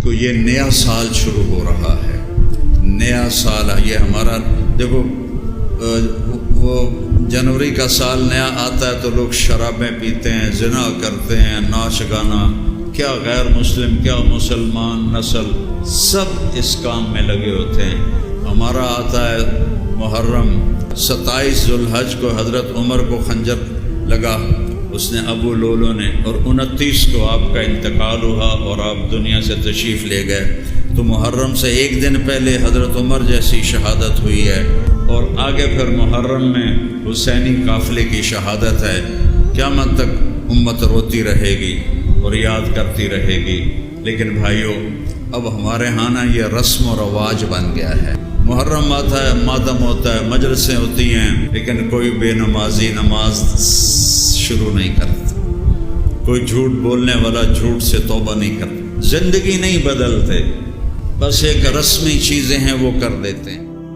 تو یہ نیا سال شروع ہو رہا ہے، نیا سال یہ ہمارا دیکھو، وہ جنوری کا سال نیا آتا ہے تو لوگ شرابیں پیتے ہیں، زنا کرتے ہیں، ناچ گانا، کیا غیر مسلم کیا مسلمان نسل سب اس کام میں لگے ہوتے ہیں۔ ہمارا آتا ہے محرم، 27 ذوالحج کو حضرت عمر کو خنجر لگا اس نے ابو لولو نے، اور 29 کو آپ کا انتقال ہوا اور آپ دنیا سے تشریف لے گئے۔ تو محرم سے ایک دن پہلے حضرت عمر جیسی شہادت ہوئی ہے، اور آگے پھر محرم میں حسینی قافلے کی شہادت ہے۔ قیامت تک امت روتی رہے گی اور یاد کرتی رہے گی۔ لیکن بھائیو، اب ہمارے ہاں نا یہ رسم و رواج بن گیا ہے۔ محرم آتا ہے، ماتم ہوتا ہے، مجلسیں ہوتی ہیں، لیکن کوئی بے نمازی نماز شروع نہیں کرتا، کوئی جھوٹ بولنے والا جھوٹ سے توبہ نہیں کرتا، زندگی نہیں بدلتے، بس ایک رسمی چیزیں ہیں وہ کر دیتے ہیں۔